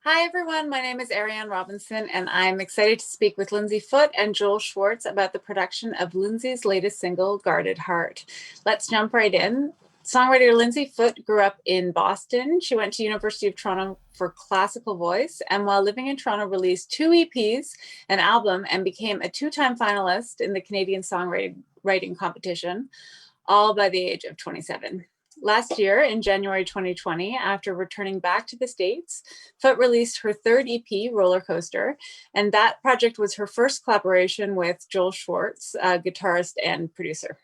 Hi, everyone. My name is Arianne Robinson, and I'm excited to speak with Lindsay Foote and Joel Schwartz about the production of Lindsay's latest single, Guarded Heart. Let's jump right in. Songwriter Lindsay Foote grew up in Boston. She went to University of Toronto for classical voice, and while living in Toronto, released 2 EPs, an album, and became a 2-time finalist in the Canadian Songwriting Competition, all by the age of 27. Last year, in January 2020, after returning back to the States, Foote released her 3rd EP, Roller Coaster, and that project was her first collaboration with Joel Schwartz, a guitarist and producer.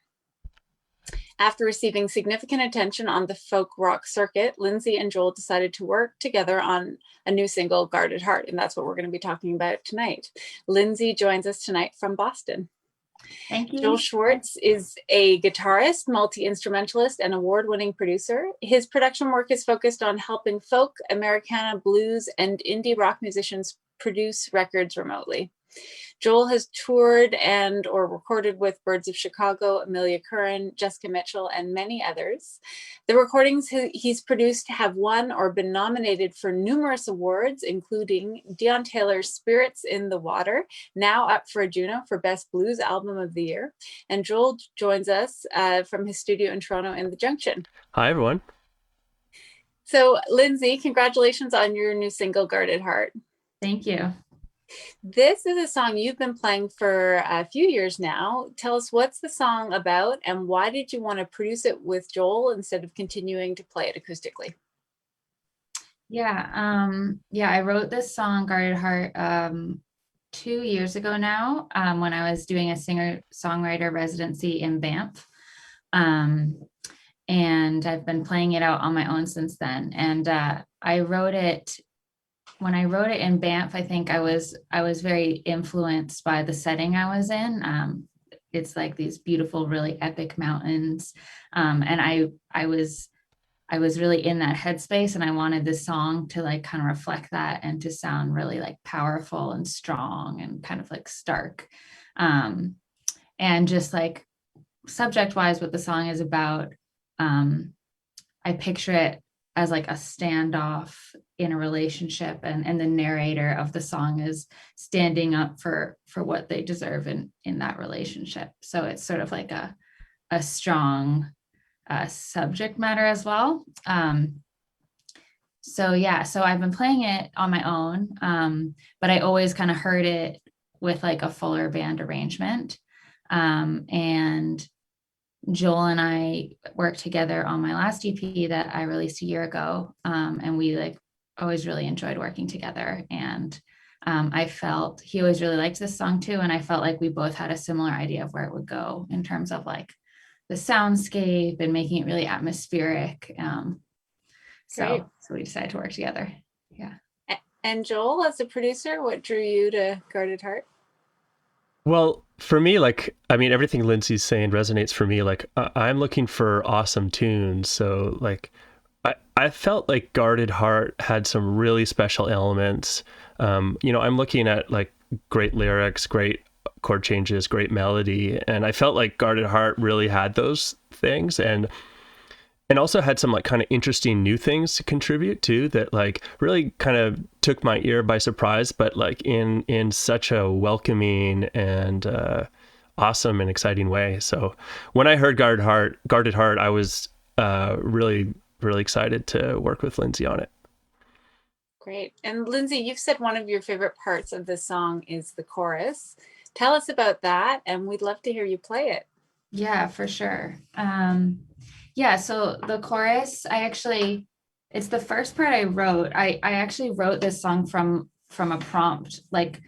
After receiving significant attention on the folk rock circuit, Lindsay and Joel decided to work together on a new single, Guarded Heart, and that's what we're going to be talking about tonight. Lindsay joins us tonight from Boston. Thank you. Joel Schwartz is a guitarist, multi-instrumentalist, and award-winning producer. His production work is focused on helping folk, Americana, blues, and indie rock musicians produce records remotely. Joel has toured or recorded with Birds of Chicago, Amelia Curran, Jessica Mitchell, and many others. The recordings he's produced have won or been nominated for numerous awards, including Dion Taylor's Spirits in the Water, now up for a Juno for Best Blues Album of the Year. And Joel joins us from his studio in Toronto in the Junction. Hi, everyone. So, Lindsay, congratulations on your new single, Guarded Heart. Thank you. This is a song you've been playing for a few years now. Tell us, what's the song about, and why did you want to produce it with Joel instead of continuing to play it acoustically? I wrote this song, Guarded Heart, 2 years ago now, when I was doing a singer-songwriter residency in Banff. And I've been playing it out on my own since then. And when I wrote it in Banff, I think I was very influenced by the setting I was in. It's like these beautiful, really epic mountains. And I was really in that headspace, and I wanted this song to like kind of reflect that and to sound really like powerful and strong and kind of like stark. And just like subject wise, what the song is about, I picture it as like a standoff in a relationship, and the narrator of the song is standing up for what they deserve in that relationship. So it's sort of like a strong subject matter as well. So I've been playing it on my own, but I always kind of heard it with like a fuller band arrangement. And Joel and I worked together on my last EP that I released a year ago. And we like always really enjoyed working together. And I felt he always really liked this song too. And I felt like we both had a similar idea of where it would go in terms of like the soundscape and making it really atmospheric. So we decided to work together. Yeah. And Joel, as a producer, what drew you to Guarded Heart? Well, for me, everything Lindsay's saying resonates for me. Like, I'm looking for awesome tunes. So, like, I felt like Guarded Heart had some really special elements. I'm looking at, like, great lyrics, great chord changes, great melody. And I felt like Guarded Heart really had those things. And also had some, like, kind of interesting new things to contribute to that, like, really kind of took my ear by surprise, but like in such a welcoming and awesome and exciting way. So when I heard Guarded Heart, I was really, really excited to work with Lindsay on it. Great. And Lindsay, you've said one of your favorite parts of this song is the chorus. Tell us about that, and we'd love to hear you play it. Yeah, for sure. So the chorus, it's the first part I wrote. I actually wrote this song from a prompt. Like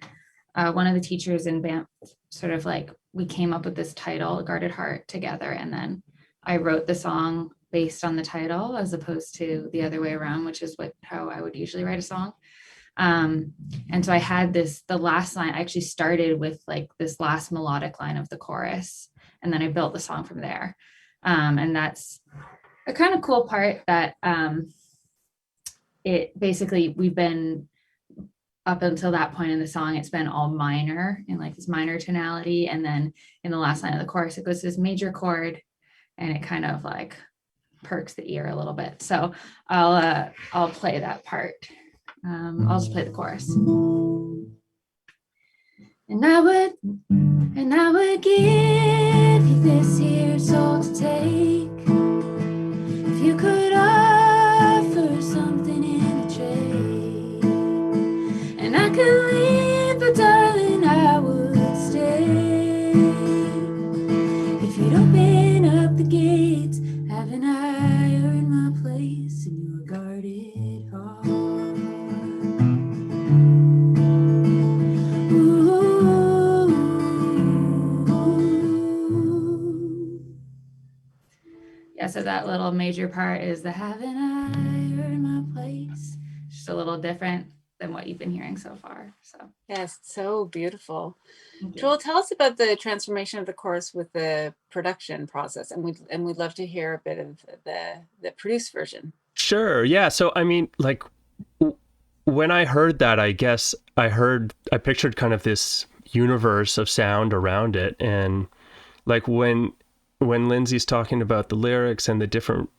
one of the teachers in Banff sort of like, we came up with this title, Guarded Heart, together. And then I wrote the song based on the title as opposed to the other way around, which is how I would usually write a song. And so I had the last line, I actually started with like this last melodic line of the chorus, and then I built the song from there. And that's a kind of cool part that it basically, we've been up until that point in the song, it's been all minor in like this minor tonality. And then in the last line of the chorus, it goes to this major chord, and it kind of like perks the ear a little bit. So I'll play that part I'll just play the chorus. And I would give you this here soul to take if you could offer something in the trade. And I could leave, but darling, I would stay if you'd open up the gates. Haven't I earned my place in your guarded heart? Yeah, so that little major part is the haven't I earned my place. Just a little different than what you've been hearing so far. So Yes, so beautiful. thank you. Joel, tell us about the transformation of the chorus with the production process, and we'd love to hear a bit of the produced version. Sure. Yeah. So, I mean, like when I heard that, I guess I pictured kind of this universe of sound around it. And like when Lindsay's talking about the lyrics and the different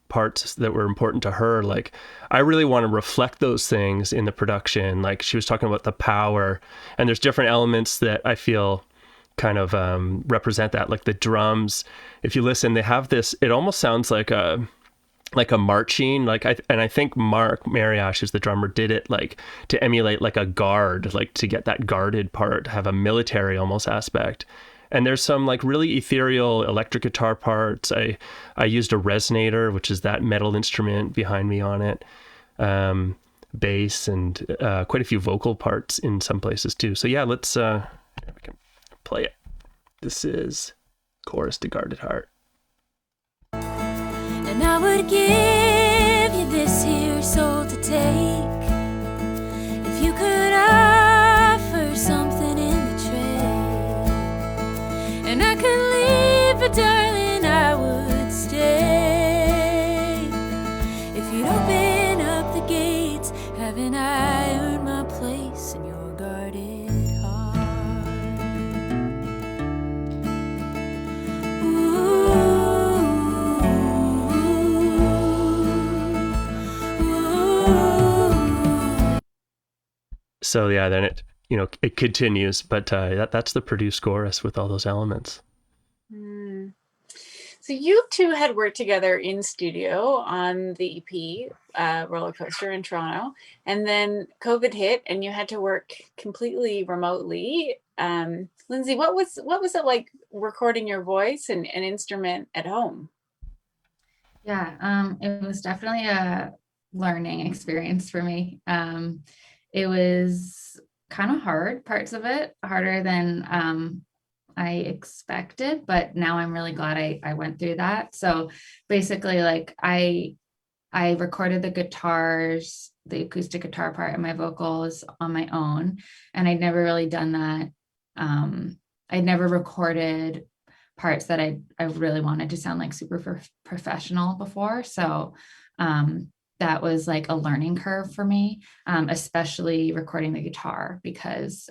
parts that were important to her, like I really want to reflect those things in the production. Like she was talking about the power, and there's different elements that I feel kind of represent that, like the drums. If you listen, they have this, it almost sounds like a marching, I think Mark Mariash, who's the drummer, did it like to emulate like a guard, like to get that guarded part, have a military almost aspect. And there's some like really ethereal electric guitar parts. I used a resonator, which is that metal instrument behind me on it, bass, and quite a few vocal parts in some places too. So yeah, let's we can play it. This is Chorus to Guarded Heart. And I would give you this here soul to take if you could offer something in the trade. And I could leave, but darling, I would stay if you'd open up the gates. Haven't I earned my place in your guarded heart? Ooh. So yeah, then it continues, but that's the produced chorus with all those elements. So you two had worked together in studio on the EP Roller Coaster in Toronto, and then COVID hit and you had to work completely remotely. Lindsay, what was it like recording your voice and an instrument at home? Yeah, it was definitely a learning experience for me. It was kind of hard, parts of it, harder than I expected, but now I'm really glad I went through that. So basically, like I recorded the guitars, the acoustic guitar part and my vocals on my own, and I'd never really done that. I'd never recorded parts that I really wanted to sound like super professional before. So that was like a learning curve for me, especially recording the guitar, because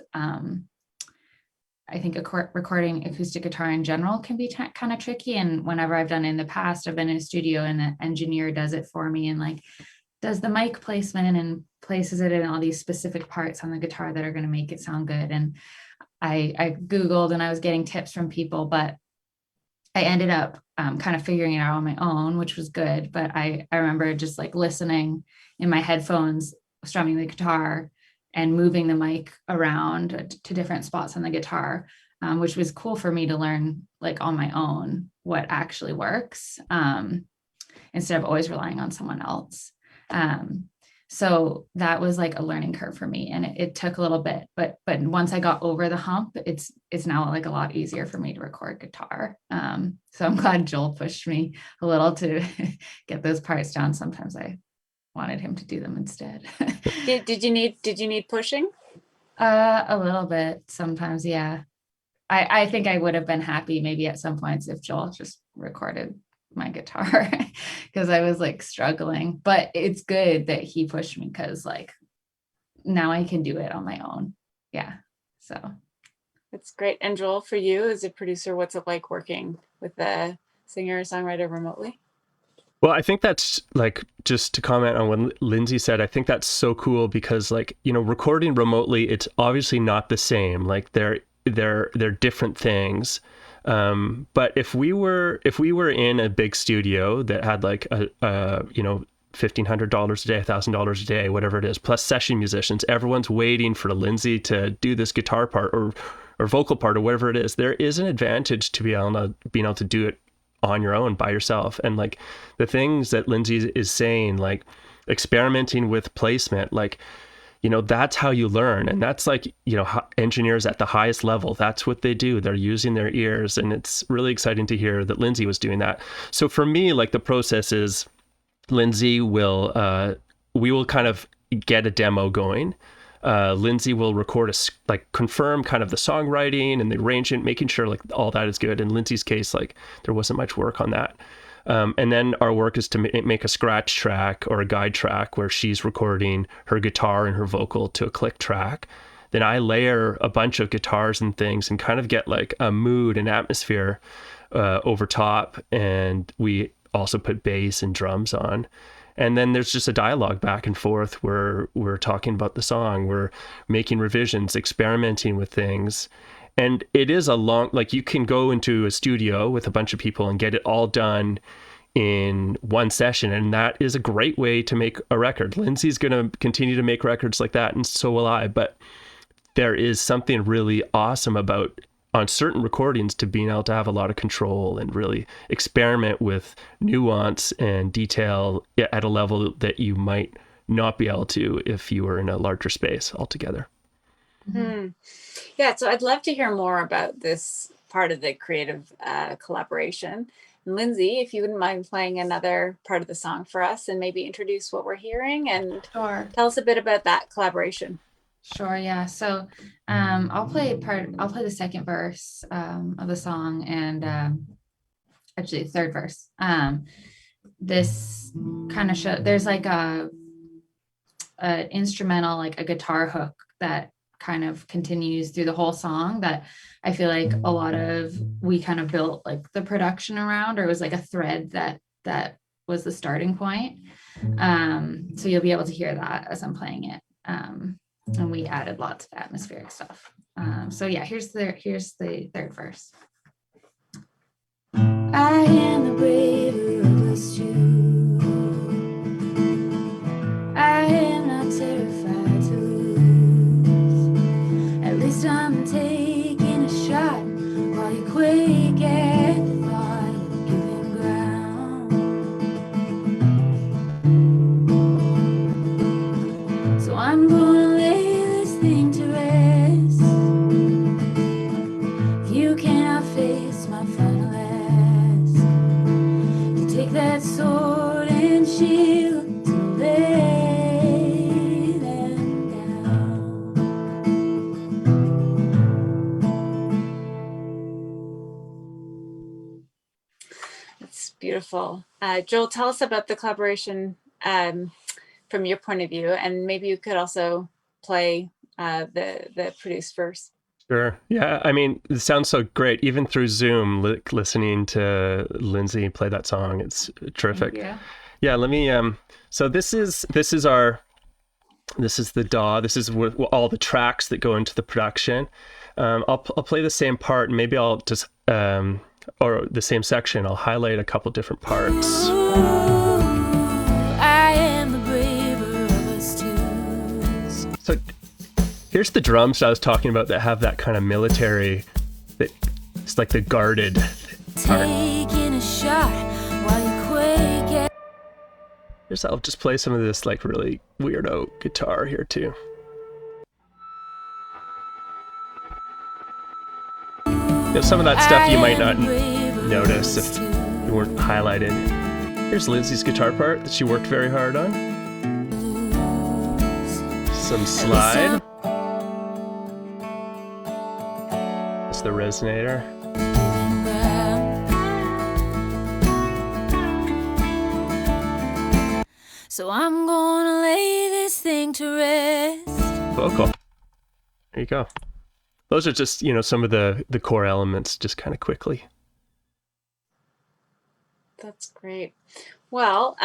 I think recording acoustic guitar in general can be kind of tricky. And whenever I've done it in the past, I've been in a studio and the engineer does it for me and like does the mic placement and places it in all these specific parts on the guitar that are going to make it sound good. And I Googled and I was getting tips from people, but I ended up kind of figuring it out on my own, which was good. But I remember just like listening in my headphones, strumming the guitar and moving the mic around to different spots on the guitar, which was cool for me to learn like on my own what actually works, instead of always relying on someone else. So that was like a learning curve for me, and it took a little bit, but once I got over the hump, it's now like a lot easier for me to record guitar. So I'm glad Joel pushed me a little to get those parts down. Sometimes I wanted him to do them instead. Did you need pushing? A little bit sometimes, yeah. I think I would have been happy maybe at some points if Joel just recorded my guitar because I was like struggling, but it's good that he pushed me because like now I can do it on my own. Yeah. So That's great. And Joel, for you as a producer, what's it like working with the singer-songwriter remotely? Well, I think that's like, just to comment on what Lindsay said, I think that's so cool because, like, you know, recording remotely, it's obviously not the same. Like they're different things. But if we were in a big studio that had like a you know, $1,500 a day, $1,000 a day, whatever it is, plus session musicians, everyone's waiting for Lindsay to do this guitar part or vocal part or whatever it is. There is an advantage to being able to do it on your own by yourself. And like the things that Lindsay is saying, like experimenting with placement, like, you know, that's how you learn. And that's like, you know, engineers at the highest level, that's what they do. They're using their ears. And it's really exciting to hear that Lindsay was doing that. So for me, like the process is Lindsay will, we will kind of get a demo going. Lindsay will record confirm kind of the songwriting and the arrangement, making sure like all that is good. In Lindsay's case, like there wasn't much work on that. And then our work is to make a scratch track or a guide track where she's recording her guitar and her vocal to a click track. Then I layer a bunch of guitars and things and kind of get like a mood and atmosphere over top. And we also put bass and drums on. And then there's just a dialogue back and forth where we're talking about the song, we're making revisions, experimenting with things. And it is a long, like you can go into a studio with a bunch of people and get it all done in one session. And that is a great way to make a record. Lindsay's going to continue to make records like that, and so will I. But there is something really awesome about, on certain recordings, to being able to have a lot of control and really experiment with nuance and detail at a level that you might not be able to if you were in a larger space altogether. Mm-hmm. Yeah, so I'd love to hear more about this part of the creative collaboration. And Lindsay, if you wouldn't mind playing another part of the song for us and maybe introduce what we're hearing and Sure. tell us a bit about that collaboration. Sure, yeah. So I'll play the second verse of the song, and actually third verse. This kind of there's like a instrumental, like a guitar hook that kind of continues through the whole song that I feel like we kind of built like the production around, or it was like a thread that was the starting point. So you'll be able to hear that as I'm playing it. And we added lots of atmospheric stuff. So yeah, here's the third verse. I am the braver of us two. I am not terrified to lose. At least I'm taking a shot while you quake at the thought of giving ground. So I'm going thing to rest. If you cannot face my final ask, to take that sword and shield to lay them down. That's beautiful. Joel, tell us about the collaboration from your point of view, and maybe you could also play the produced verse. Sure. Yeah. I mean, it sounds so great. Even through Zoom, listening to Lindsay play that song, it's terrific. Yeah. Let me. So this is the DAW. This is all the tracks that go into the production. I'll play the same part, and maybe I'll just or the same section. I'll highlight a couple different parts. Ooh, I am the braver of us two. So here's the drums I was talking about that have that kind of military, that it's like the guarded part. Taking a shot while you quake at. I'll just play some of this like really weirdo guitar here too. You know, some of that stuff you might not notice if you weren't highlighted. Here's Lindsay's guitar part that she worked very hard on. Some slide. It's the resonator. So I'm gonna lay this thing to rest. Vocal. There you go. Those are just, you know, some of the core elements, just kind of quickly. That's great. Well,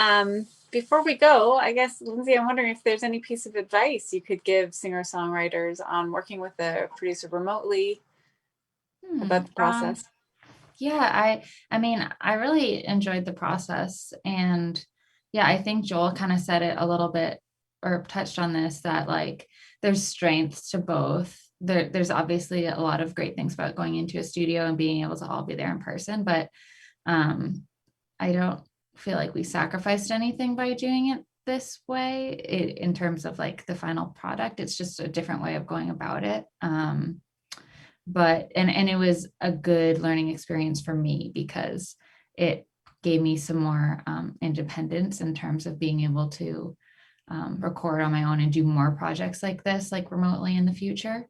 before we go, I guess, Lindsay, I'm wondering if there's any piece of advice you could give singer-songwriters on working with a producer remotely about the process. Yeah, I mean, I really enjoyed the process. And yeah, I think Joel kind of said it a little bit or touched on this, that like there's strengths to both. There's obviously a lot of great things about going into a studio and being able to all be there in person, but I don't feel like we sacrificed anything by doing it this way in terms of like the final product. It's just a different way of going about it. But it was a good learning experience for me because it gave me some more independence in terms of being able to record on my own and do more projects like this, like remotely in the future.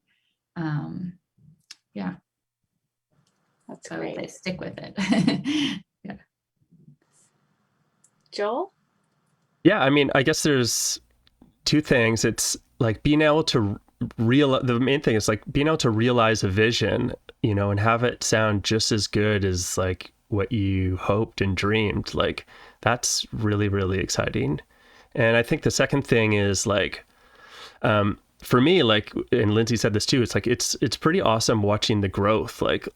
Yeah. That's So great. I stick with it. Yeah. Joel? Yeah, I mean, I guess there's two things. It's like being able to the main thing is like being able to realize a vision, you know, and have it sound just as good as like what you hoped and dreamed. Like that's really, really exciting. And I think the second thing is like, for me, like, and Lindsay said this too, it's like, it's pretty awesome watching the growth. Like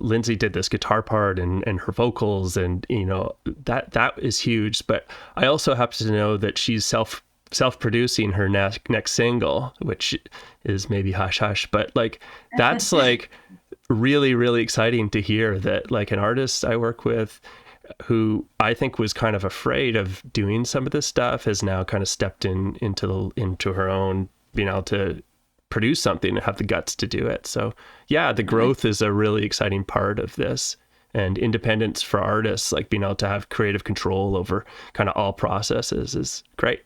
Lindsay did this guitar part and her vocals, and you know, that is huge. But I also happen to know that she's self-producing her next single, which is maybe Hush Hush, but like that's like really, really exciting to hear that like an artist I work with who I think was kind of afraid of doing some of this stuff has now kind of stepped into her own, being able to produce something and have the guts to do it. So yeah, the growth is a really exciting part of this, and independence for artists, like being able to have creative control over kind of all processes, is great.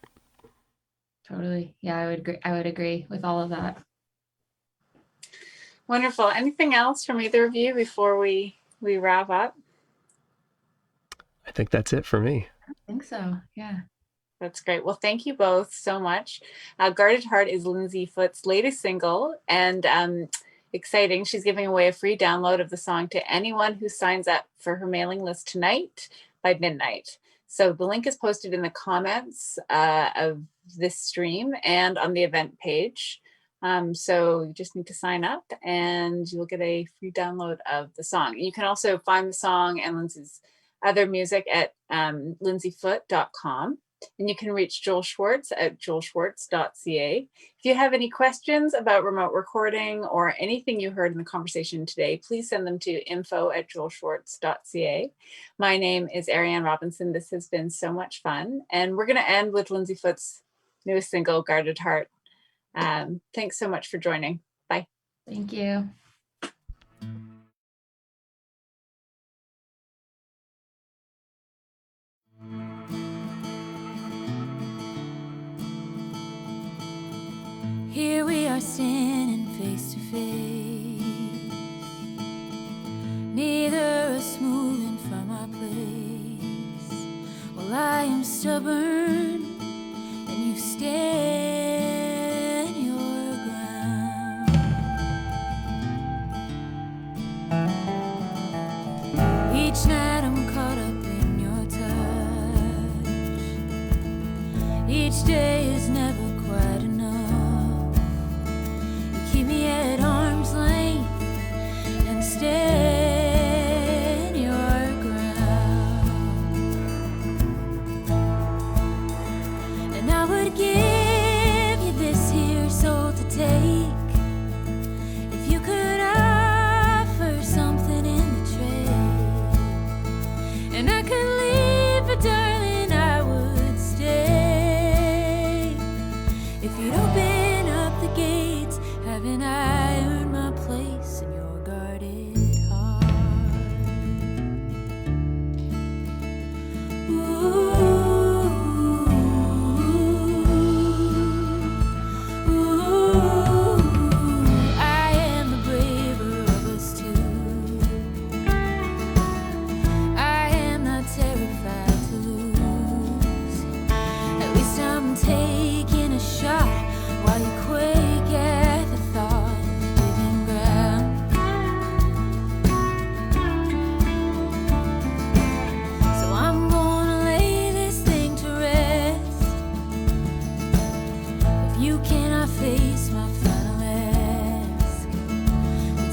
Totally. Yeah, I would agree with all of that. Wonderful. Anything else from either of you before we wrap up? I think that's it for me. I think so. Yeah. That's great. Well, thank you both so much. Guarded Heart is Lindsay Foote's latest single, and exciting. She's giving away a free download of the song to anyone who signs up for her mailing list tonight by midnight. So the link is posted in the comments of this stream and on the event page. So you just need to sign up and you'll get a free download of the song. You can also find the song and Lindsay's other music at lindsayfoote.com. And you can reach Joel Schwartz at joelschwartz.ca. If you have any questions about remote recording or anything you heard in the conversation today, please send them to info@joelschwartz.ca. My name is Arianne Robinson. This has been so much fun. And we're going to end with Lindsay Foote's newest single, Guarded Heart. Thanks so much for joining. Bye. Thank you. Here we are standing face to face, neither us moving from our place. Well, I am stubborn and you stand your ground. Each night I'm caught up in your touch. Each day is never quite enough. Keep me at arm's length and stand your ground. And I would give you this here soul to take if you could offer something in the trade. And I could leave, but darling, I would stay if you'd open up the gates. Haven't I earned my place in your guarded heart? Ooh, ooh, I am the braver of us two. I am not terrified to lose. At least I'm taking a shot If you cannot face my final ask,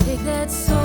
take that soul